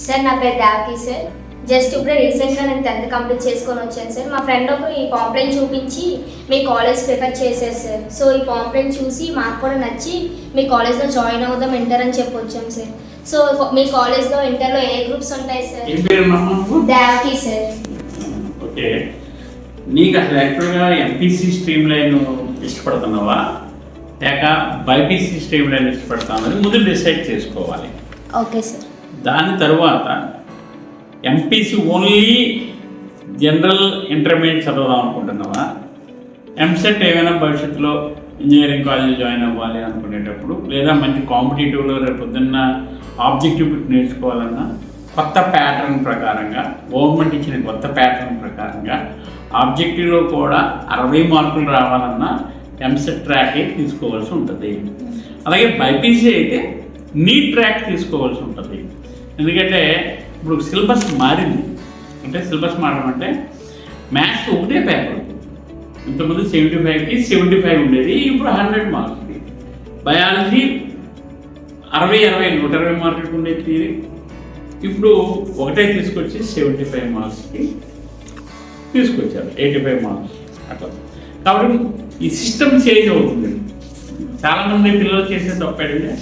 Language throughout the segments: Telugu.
సార్ నా పేరు దేవకి సార్. జస్ట్ ఇప్పుడే రీసెంట్గా నేను 10th కంప్లీట్ చేసుకొని వచ్చాను సార్. మా ఫ్రెండ్ ఒక ఈ పాంప్లెట్ చూపించి మీ కాలేజ్ ప్రిఫర్ చేశారు సార్. సో ఈ పాంప్లెట్ చూసి మాకు కూడా నచ్చి మీ కాలేజ్లో జాయిన్ అవుదాం ఇంటర్ అని చెప్పి వచ్చాం సార్. సో మీ కాలేజ్లో ఇంటర్లో ఏ గ్రూప్స్ ఉంటాయి సార్? దేవకి సార్. ఓకే, నీకు అసలు యాక్చువల్గా ఎంపీసీ స్ట్రీమ్ లైన్ ఇష్టపడుతున్నావా లేక బైపీసీ స్ట్రీమ్ లైన్ ఇష్టపడతామని ముందు డిసైడ్ చేసుకోవాలి. Okay sir. దాని తర్వాత ఎంపీసీ ఓన్లీ జనరల్ ఇంటర్మీడియట్ చదవదాం అనుకుంటున్నావా, ఎంసెట్ ఏమైనా భవిష్యత్తులో ఇంజనీరింగ్ కాలేజ్ జాయిన్ అవ్వాలి అనుకునేటప్పుడు, లేదా మంచి కాంపిటేటివ్లో రేపు పొద్దున్న ఆబ్జెక్టివ్ నేర్చుకోవాలన్నా కొత్త ప్యాటర్న్ ప్రకారంగా, గవర్నమెంట్ ఇచ్చిన కొత్త ప్యాటర్న్ ప్రకారంగా ఆబ్జెక్టివ్లో కూడా 60 మార్కులు రావాలన్నా ఎంసెట్ ట్రాకే తీసుకోవాల్సి ఉంటుంది. అలాగే బైపీసీ అయితే నీట్ ట్రాక్ తీసుకోవాల్సి ఉంటుంది. ఎందుకంటే ఇప్పుడు సిలబస్ మారింది. అంటే సిలబస్ మారడం అంటే మ్యాథ్స్ ఒకటే పేపర్, ఇంతకుముందు 75కి 75 ఉండేది, ఇప్పుడు 100 మార్క్స్కి. బయాలజీ 60-20 120 మార్కులకు ఉండేది థియరీ, ఇప్పుడు ఒకటే తీసుకొచ్చి 75 మార్క్స్కి తీసుకొచ్చారు, 85 మార్క్స్ అట్లా. కాబట్టి ఈ సిస్టమ్ చేంజ్ అవుతుంది. చాలామంది పిల్లలు చేసే తప్పేంటంటే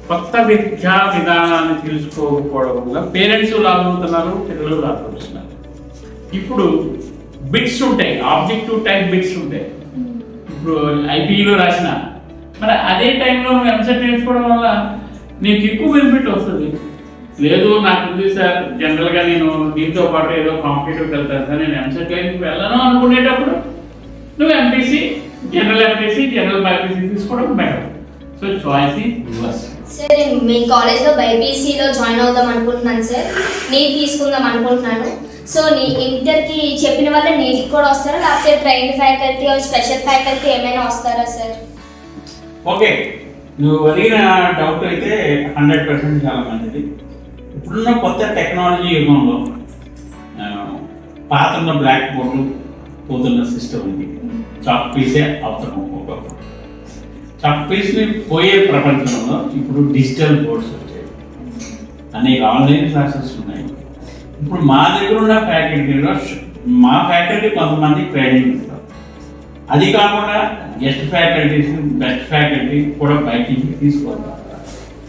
కొత్త విద్యా విధానాన్ని తెలుసుకోకపోవడం వల్ల పేరెంట్స్ లాభవుతున్నారు, పిల్లలు లాభపడుతున్నారు. ఇప్పుడు బిట్స్ ఉంటాయి, ఆబ్జెక్టివ్ టైప్ బిట్స్ ఉంటాయి. ఇప్పుడు ఐపీఈలో రాసిన మరి అదే టైంలో నువ్వు ఎంసెట్ నేర్చుకోవడం వల్ల నీకు ఎక్కువ బెనిఫిట్ వస్తుంది. లేదు నాకు ఉంది సార్, జనరల్గా నేను దీంతో పాటు ఏదో కాంపిటేటివ్కి వెళ్తాను సార్, నేను ఎంసెట్ లైన్కి వెళ్ళను అనుకునేటప్పుడు నువ్వు ఎంపీసీ, జనరల్ బైపీసీ తీసుకోవడం better. So choice is yours. Sir నేను మీ కాలేజ్లో బైపీసీలో జాయిన్ అవుదాం అనుకుంటున్నాను సార్. నీట్ తీసుకుందాం అనుకుంటున్నాను. సో నీ ఇంటర్కి చెప్పిన వల్ల నీట్కి కూడా వస్తారా, లేకపోతే ట్రైన్డ్ ఫ్యాకల్టీ స్పెషల్ ఫ్యాకల్టీ ఏమైనా వస్తారా సార్? ఓకే, నువ్వు అడిగిన డౌట్ అయితే 100% చాలా మంచిది. ఇప్పుడున్న కొత్త టెక్నాలజీ యుగంలో పాతన్న బ్లాక్ బోర్డు పోతున్న సిస్టమ్ ఉంది. చాక్ పీసే అవసరం. ఒకప్పుడు చాక్ పీస్ని పోయే ప్రపంచంలో ఇప్పుడు డిజిటల్ బోర్డ్స్ వచ్చాయి, అనేక ఆన్లైన్ క్లాసెస్ ఉన్నాయి. ఇప్పుడు మా దగ్గర ఉన్న ఫ్యాకల్టీలో మా ఫ్యాకల్టీ కొంతమంది ట్రైనింగ్ ఇస్తారు. అది కాకుండా గెస్ట్ ఫ్యాకల్టీస్, బెస్ట్ ఫ్యాకల్టీ కూడా బయట నుంచి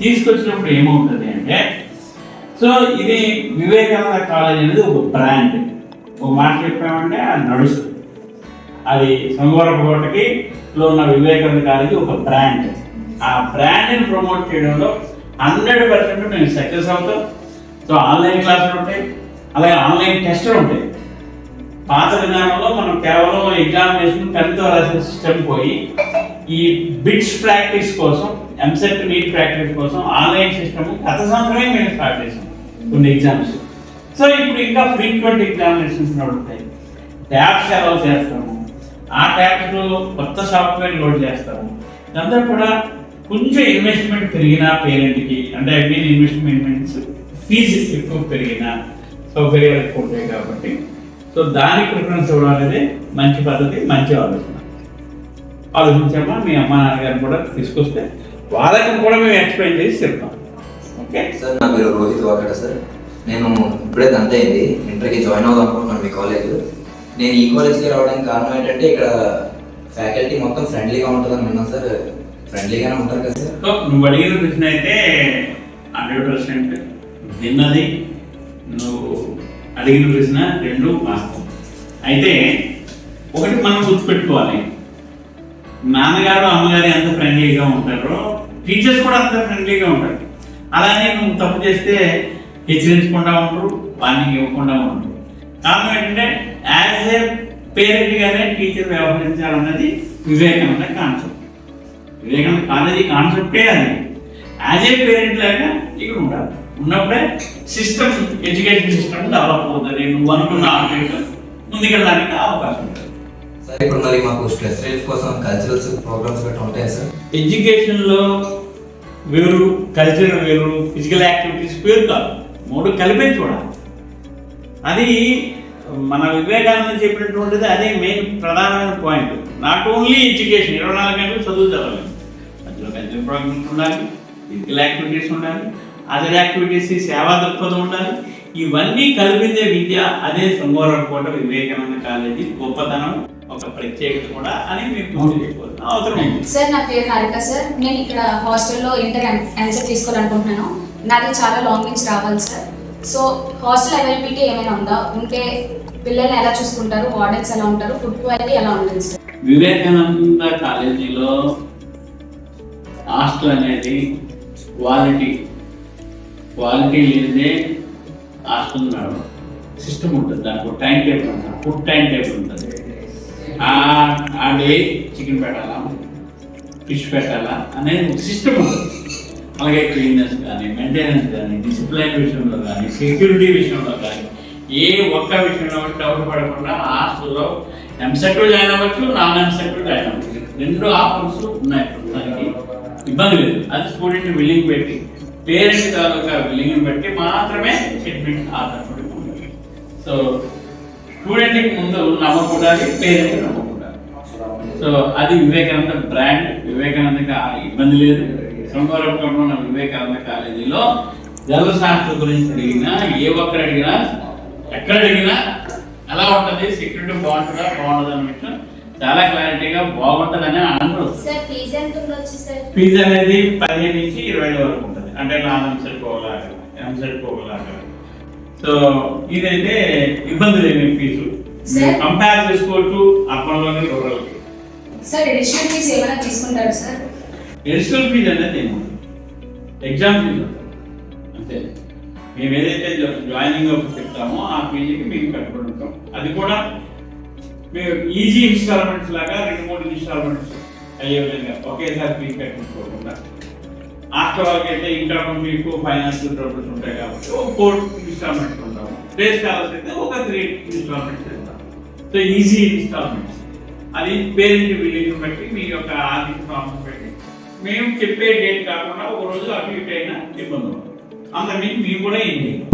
తీసుకొచ్చినప్పుడు ఏమవుతుంది అంటే, సో ఇది వివేకానంద కాలేజ్ అనేది ఒక బ్రాండ్. ఒక మాట చెప్పామంటే అది నడుస్తుంది. అది సంగవరపుకోటకిలో ఉన్న వివేకానంద కాలేజ్ ఒక బ్రాండ్. ఆ బ్రాండ్ని ప్రమోట్ చేయడంలో 100% మేము సక్సెస్ అవుతాం. సో ఆన్లైన్ క్లాసులు ఉంటాయి, అలాగే ఆన్లైన్ టెస్టులు ఉంటాయి. పాత విధానంలో మనం కేవలం ఎగ్జామినేషన్ పెన్తో రాసిన సిస్టమ్ పోయి ఈ బిట్స్ ప్రాక్టీస్ కోసం, ఎంసెట్ నీట్ ప్రాక్టీస్ కోసం ఆన్లైన్ సిస్టమ్ గత సంవత్సరమే మేము స్టార్ట్ చేసాం కొన్ని ఎగ్జామ్స్. సో ఇప్పుడు ఇంకా ఫ్రీక్వెంట్ ఎగ్జామినేషన్స్ నడుస్తాయి. ట్యాబ్స్ అలౌ చేస్తాము, ఆ ట్యాబ్స్లో కొత్త సాఫ్ట్వేర్ లోడ్ చేస్తాము. ఇదంతా కూడా కొంచెం ఇన్వెస్ట్మెంట్ పెరిగినా పేరెంట్కి, అంటే ఇన్వెస్ట్మెంట్స్ ఫీజు ఎక్కువ పెరిగినా సౌకర్యాలు ఎక్కువ ఉంటాయి. కాబట్టి సో దానికి ప్రిఫరెన్స్ ఇవ్వడం అనేది మంచి పద్ధతి, మంచి ఆలోచించామా. మీ అమ్మ నాన్నగారిని కూడా తీసుకొస్తే వాళ్ళకి కూడా మేము ఎక్స్ప్లెయిన్ చేసి చెప్తాం. ఓకే సార్, నా పేరు రోహిత్ వాకట సార్. నేను ఇప్పుడే అంత అయింది, ఇంటర్కి జాయిన్ అవుదాం అనుకుంటున్నాను మీ కాలేజ్. నేను ఈ కాలేజ్కి రావడానికి కారణం ఏంటంటే ఇక్కడ ఫ్యాకల్టీ మొత్తం ఫ్రెండ్లీగా ఉంటుందని విన్నాను సార్. ఫ్రెండ్లీగానే ఉంటారు కదా సార్? సో నువ్వు అడిగిన ప్రశ్న అయితే 100% విన్నది, నువ్వు అడిగిన ప్రశ్న 2 వాస్తవం. అయితే ఒకటి మనం గుర్తుపెట్టుకోవాలి, నాన్నగారు అమ్మగారు ఎంత ఫ్రెండ్లీగా ఉంటారో టీచర్స్ కూడా అంత ఫ్రెండ్లీగా ఉంటారు. అలానే నువ్వు తప్పు చేస్తే హెచ్చరించకుండా ఉండరు, వార్నింగ్ ఇవ్వకుండా ఉండరు. కారణం ఏంటంటే యాజ్ ఏ పేరెంట్గానే టీచర్ వ్యవహరించాలన్నది వివేకానంద కాన్సెప్ట్. వివేకానంద కాలేజీ కాన్సెప్టే అది. యాజ్ ఏ పేరెంట్ లాగా ఇక్కడ ఉండాలి. ఉన్నప్పుడే సిస్టమ్, ఎడ్యుకేషన్ సిస్టమ్ డెవలప్ అవుతుంది. నువ్వు అనుకున్న ఆబ్జెక్ట్ ముందుకెళ్ళడానికి అవకాశం ఉంటుంది. సార్ ఇప్పుడు మరి మాకు స్ట్రెస్ రిలీఫ్ కోసం కల్చరల్స్ ప్రోగ్రామ్స్ గట్రా ఉంటాయా సార్? ఎడ్యుకేషన్లో వేరు, కల్చర్ వేరు, ఫిజికల్ యాక్టివిటీస్ వేరు కాదు, 3 కలిపే చూడాలి. అది మన వివేకానంద చెప్పినటువంటిది అదే మెయిన్ ప్రధానమైన పాయింట్. నాట్ ఓన్లీ ఎడ్యుకేషన్, 24 గంటలు చదువు చదవాలి, మధ్యలో కల్చరల్ ప్రోగ్రామ్స్ ఉండాలి, ఫిజికల్ యాక్టివిటీస్ ఉండాలి, అదర్ యాక్టివిటీస్, సేవా దృక్పథం ఉండాలి. ఇవన్నీ కల్పించే విద్య అదే శృంగవరపుకోట వివేకానంద కాలేజీ గొప్పతనం, ఒక ప్రత్యేకత కూడా అని మీరు గుర్తు చేసుకోవాల్సిన అవసరం ఉంది. సార్ నా పేరు హారిక సార్. నేను ఇక్కడ హాస్టల్లో ఇంటర్ ఎంసెట్ తీసుకోవాలనుకుంటున్నాను. నాది చాలా లాంగ్ నుంచి రావాలి సార్. సో హాస్టల్ అవైలబిలిటీ ఏమైనా ఉందా? ఉంటే పిల్లల్ని ఎలా చూసుకుంటారు, వార్డెన్స్ ఎలా ఉంటారు, ఫుడ్ క్వాలిటీ ఎలా ఉంటుంది సార్? వివేకానంద కాలేజీలో హాస్టల్ అనేది క్వాలిటీ లేదే హాస్టల్ నడవదు. సిస్టమ్ ఉంటుంది, దానికి ఒక టైం టేబుల్ ఉంటుంది, ఫుడ్ టైం టేబుల్ ఉంటుంది. ఆ డే చికెన్ పెట్టాలా, ఫిష్ పెట్టాలా అనేది ఒక సిస్టమ్ ఉంటుంది. అలాగే క్లీన్నెస్ కానీ, మెయింటెనెన్స్ కానీ, డిసిప్లైన్ విషయంలో కానీ, సెక్యూరిటీ విషయంలో కానీ, ఏ ఒక్క విషయంలో డౌట్ పడకుండా హాస్టల్లో ఎంసెట్ జాయిన్ అవ్వచ్చు, నాన్ ఎంసెట్ జాయిన్ అవ్వచ్చు. 2 ఆఫర్స్ ఉన్నాయి. దానికి ఇబ్బంది లేదు. అది స్టూడెంట్ విల్లింగ్ పెట్టి, పేరెంట్ తాలూకా విల్లింగ్ బట్టి మాత్రమే అడ్మిట్ ఆధారపడి ఉంటుంది. సో స్టూడెంట్కి ముందు నమ్మకం ఉండాలి, పేరెంట్కి నమ్మకం ఉండాలి. సో అది వివేకానంద బ్రాండ్. వివేకానందకి ఇబ్బంది లేదు. శృంగవరపుకోటలో ఉన్న వివేకానంద కాలేజీలో జలశాస్త్రం గురించి అడిగినా, ఏ ఒక్కరు అడిగినా, ఎక్కడ అడిగినా ఎలా ఉంటుంది, సెక్యూరిటీ బాగుంటుందా బాగుంటుంది అనే విషయం చాలా క్లారిటీగా బాగుంటుందని అంటారు. సార్ ఫీజు ఎంత ఉండొచ్చు సార్? ఫీజు అనేది 15 నుంచి 20 వరకు ఉంటుంది. అంటే నాన్ ఎంసెట్ పోగలాగా, ఎంసెట్ పోగలాగా. సో ఇదైతే ఇబ్బంది లేని ఫీజు. కంపేర్ చేసుకోవచ్చు అర్బన్లోని రూరల్కి. సార్ అడిషనల్ ఫీజు ఏమైనా తీసుకుంటారు సార్? అడిషనల్ ఫీజు అనేది ఏముంది, ఎగ్జామ్ ఫీజు ఉంటుంది అంతే. మేము ఏదైతే జాయినింగ్ అప్పుడు చెప్తామో ఆ ఫీజుకి మేము కట్టుబడి ఉంటాం. అది కూడా మేము ఈజీ ఇన్స్టాల్మెంట్స్ లాగా 2-3 ఇన్స్టాల్మెంట్స్ అయ్యే విధంగా ఒకేసారి ఫీజు కట్టించుకోకుండా. హాస్టల్ వాళ్ళకి అయితే ఇన్కమ్ మీకు ఫైనాన్షియల్ ట్రబుల్స్ ఉంటాయి కాబట్టి 4 ఇన్స్టాల్మెంట్స్ ఉంటాము. డే స్కాలర్స్ అయితే ఒక 3 ఇన్స్టాల్మెంట్స్ ఇస్తాం. So easy instalments. అది పేరెంట్ విల్లింగ్ బట్టి, మీ యొక్క ఆర్థిక ప్రాబ్లం బట్టి మేము చెప్పే డేట్ కాకుండా ఒక రోజు అటు ఇటు అయినా ఇబ్బంది ఉంటుంది. అంతకుమించి మేము కూడా ఏం చేయాలి.